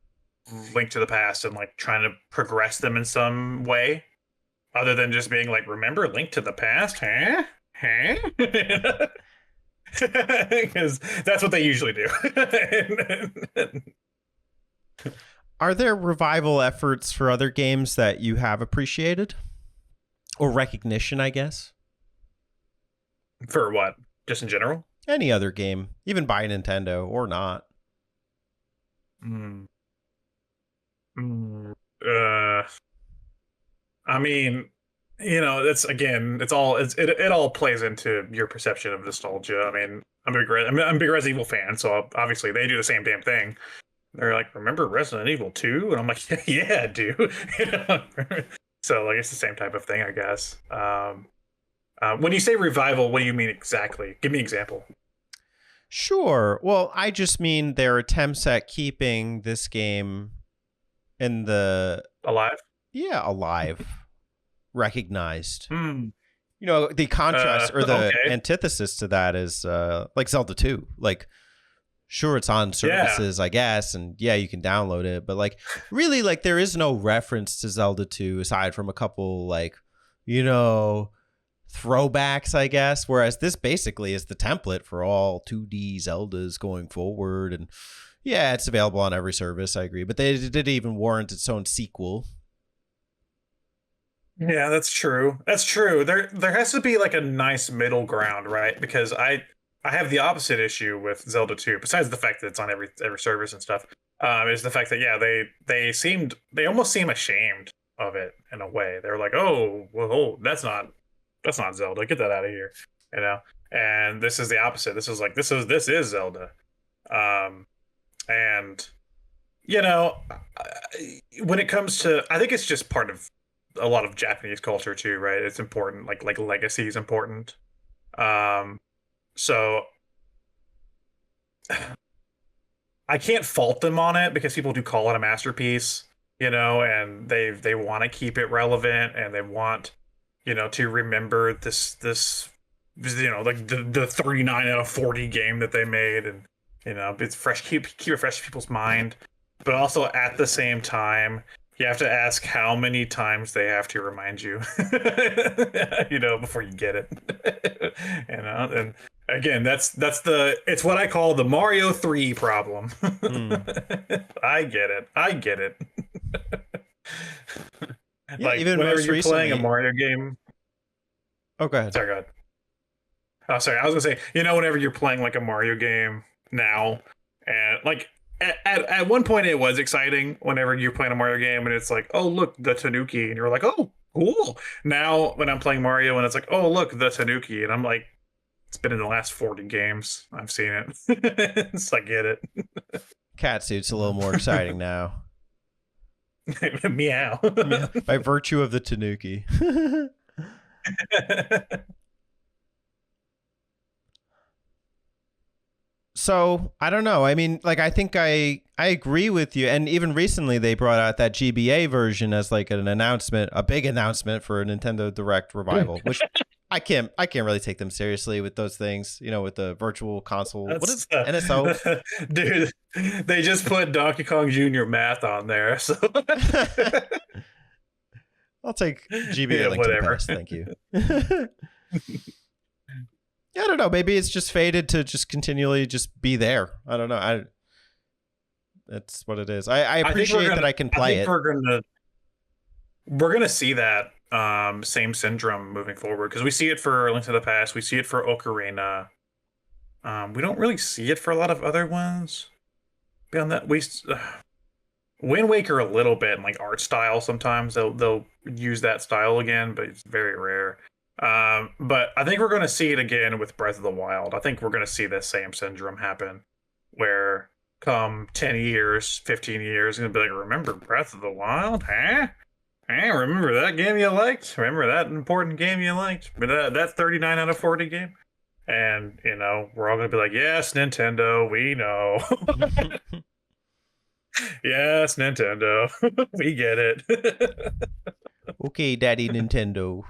Link to the Past and like trying to progress them in some way, other than just being like, remember Link to the Past? Huh? Because that's what they usually do. Are there revival efforts for other games that you have appreciated? Or recognition, I guess? For what? Just in general? Any other game, even by Nintendo or not. I mean, that's again, it all plays into your perception of nostalgia. I mean, I'm a big Resident Evil fan, so obviously they do the same damn thing. They're like, remember Resident Evil 2? And I'm like, yeah, dude. So like, it's the same type of thing, I guess. When you say revival, what do you mean exactly? Give me an example. Sure. Well, I just mean their attempts at keeping this game in the... Alive? Yeah, alive. Recognized. The contrast or the antithesis to that is like Zelda 2. Like, sure, it's on services, I guess, and yeah, you can download it, but like, really, like, there is no reference to Zelda 2 aside from a couple, like, throwbacks, I guess, whereas this basically is the template for all 2D Zeldas going forward. And yeah, it's available on every service, I agree, but they did even warrant its own sequel. Yeah, that's true. There has to be like a nice middle ground, right? Because I have the opposite issue with Zelda 2, besides the fact that it's on every service and stuff, is the fact that, yeah, they almost seem ashamed of it in a way. They're like, oh, well, that's not Zelda. Get that out of here, And this is the opposite. This is Zelda. And when it comes to, I think it's just part of a lot of Japanese culture too, right? It's important, like legacy is important. So I can't fault them on it because people do call it a masterpiece. and they want to keep it relevant, and they want, to remember this, like the 39 out of 40 game that they made, and it's fresh, keep it fresh in people's mind. But also at the same time, you have to ask how many times they have to remind you, before you get it. And again, it's what I call the Mario 3 problem. I get it. Yeah, Like even whenever most you're playing a recently. Mario game. Oh, go ahead. Sorry, go ahead. Oh, sorry. I was gonna say, whenever you're playing like a Mario game now, and like at one point it was exciting whenever you're playing a Mario game and it's like, oh look, the Tanuki, and you're like, oh cool. Now when I'm playing Mario and it's like, oh look, the Tanuki, and I'm like, it's been in the last 40 games I've seen it. So I get it. Catsuit's a little more exciting now. Meow. By virtue of the Tanuki. So I don't know. I mean, like, I think I agree with you. And even recently, they brought out that GBA version as like an announcement, a big announcement for a Nintendo Direct revival, which I can't really take them seriously with those things. With the virtual console. What is NSO? Dude, they just put Donkey Kong Jr. math on there, so I'll take GBA Link to the Past. Thank you. Yeah, I don't know. Maybe it's just fated to just continually just be there. I don't know. That's what it is. I appreciate that I can play it. We're gonna see that same syndrome moving forward, because we see it for Link to the Past, we see it for Ocarina. We don't really see it for a lot of other ones. Beyond that, Wind Waker a little bit, in like art style. Sometimes they'll use that style again, but it's very rare. But I think we're going to see it again with Breath of the Wild. I think we're going to see this same syndrome happen, where come 10 years, 15 years, going to be like, remember Breath of the Wild? Huh? Remember that game you liked? Remember that important game you liked? That 39 out of 40 game? And, we're all going to be like, yes, Nintendo, we know. Yes, Nintendo, we get it. Okay, Daddy Nintendo.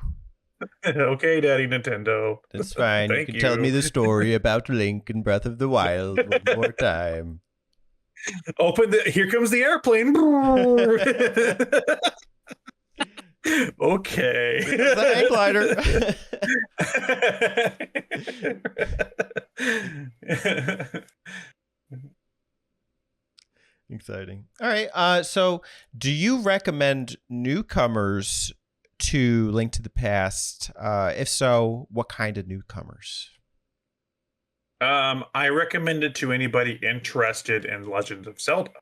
Okay, Daddy Nintendo. That's fine. You can tell me the story about Link and Breath of the Wild one more time. Here comes the airplane. Okay. The hang glider. Exciting. All right. So do you recommend newcomers to Link to the Past? If so, what kind of newcomers? I recommend it to anybody interested in Legend of Zelda.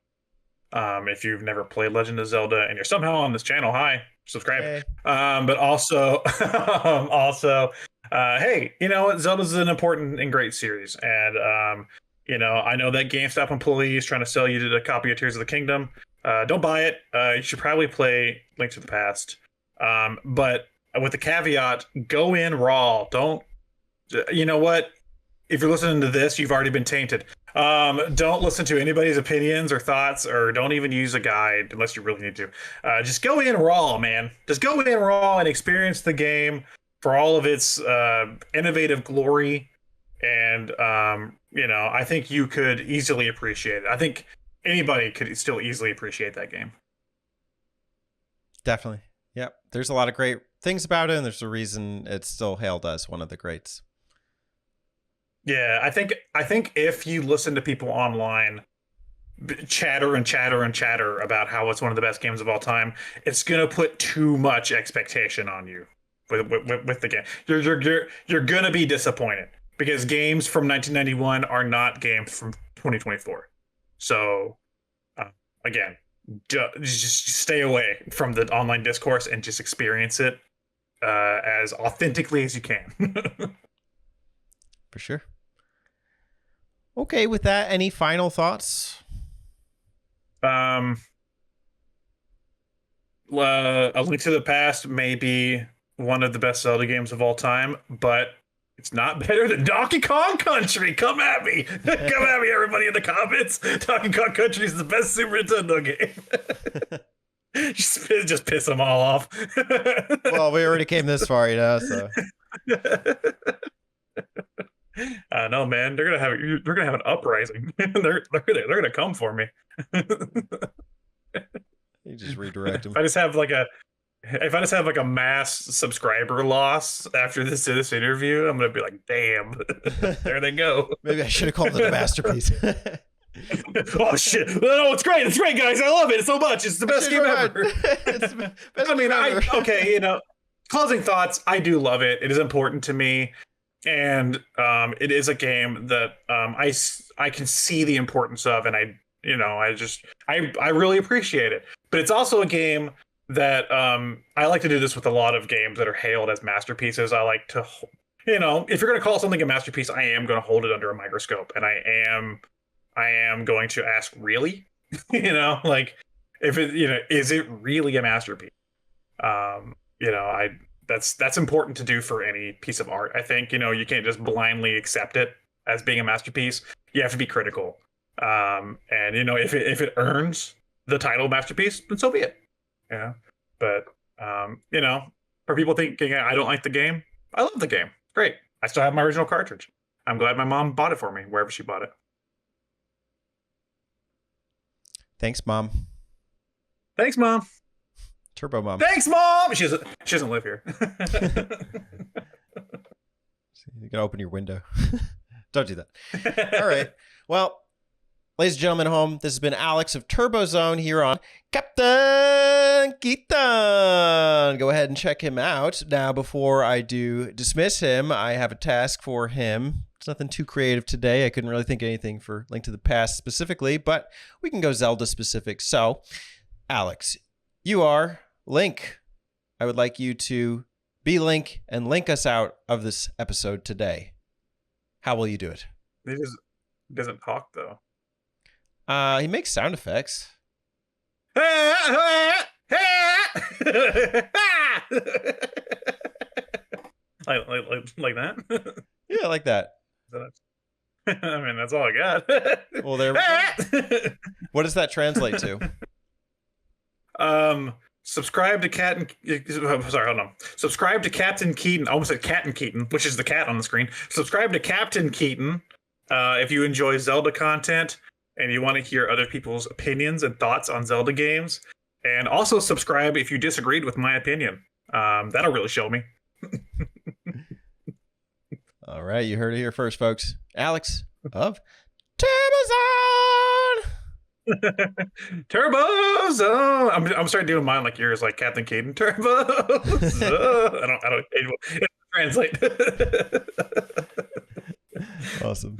If you've never played Legend of Zelda and you're somehow on this channel, hi, subscribe. Hey. But also, hey, Zelda's an important and great series, and I know that GameStop employee is trying to sell you a copy of Tears of the Kingdom. Don't buy it. You should probably play Link to the Past. But with the caveat, go in raw. Don't, you know what? If you're listening to this, you've already been tainted. Don't listen to anybody's opinions or thoughts, or don't even use a guide unless you really need to. Just go in raw, man. Just go in raw and experience the game for all of its innovative glory. And, I think you could easily appreciate it. I think anybody could still easily appreciate that game. Definitely. Yep. There's a lot of great things about it, and there's a reason it's still hailed as one of the greats. Yeah, I think if you listen to people online chatter about how it's one of the best games of all time, it's gonna put too much expectation on you with the game. You're gonna be disappointed, because games from 1991 are not games from 2024. So again, just stay away from the online discourse and just experience it as authentically as you can. For sure. Okay, with that, any final thoughts? A Link to the Past may be one of the best Zelda games of all time, but it's not better than Donkey Kong Country. Come at me. Come at me, everybody in the comments. Donkey Kong Country is the best Super Nintendo game. just piss them all off. Well, we already came this far, you know. So no, man, they're gonna have an uprising. They're gonna come for me. you just redirect them. If I just have like a mass subscriber loss after this interview, I'm gonna be like, damn, there they go. Maybe I should have called it a masterpiece. Oh shit! No, it's great, guys. I love it so much. It's the best game ever. It's the best I mean, game ever. okay, you know, closing thoughts. I do love it. It is important to me, and it is a game that I can see the importance of, and I really appreciate it. But it's also a game that I like to do this with a lot of games that are hailed as masterpieces. I like to, you know, if you're going to call something a masterpiece, I am going to hold it under a microscope, and I am going to ask, really? You know, like, if it, you know, is it really a masterpiece? You know, that's important to do for any piece of art. I think, you know, you can't just blindly accept it as being a masterpiece. You have to be critical. And you know, if it earns the title masterpiece, then so be it. Yeah. But you know, for people thinking I don't like the game, I love the game. Great. I still have my original cartridge. I'm glad my mom bought it for me wherever she bought it. Thanks, Mom. Thanks, Mom. Turbo Mom. Thanks, Mom. She doesn't live here. You can open your window. Don't do that. All right. Well, ladies and gentlemen at home, this has been Alex of Turbo Zone here on Captain Keaton. Go ahead and check him out. Now, before I do dismiss him, I have a task for him. It's nothing too creative today. I couldn't really think of anything for Link to the Past specifically, but we can go Zelda specific. So, Alex, you are Link. I would like you to be Link and link us out of this episode today. How will you do it? He doesn't talk, though. He makes sound effects. like that? Yeah, like that. I mean, that's all I got. Well, there. What does that translate to? Subscribe to Captain. Sorry, hold on. Subscribe to Captain Keaton. I almost said Cat and Keaton, which is the cat on the screen. Subscribe to Captain Keaton if you enjoy Zelda content and you want to hear other people's opinions and thoughts on Zelda games. And also subscribe if you disagreed with my opinion. That'll really show me. All right, you heard it here first, folks. Alex of Turbozone. Turbozone. I'm starting doing mine like yours, like Captain Keaton. Turbozone. I don't it translate. Awesome.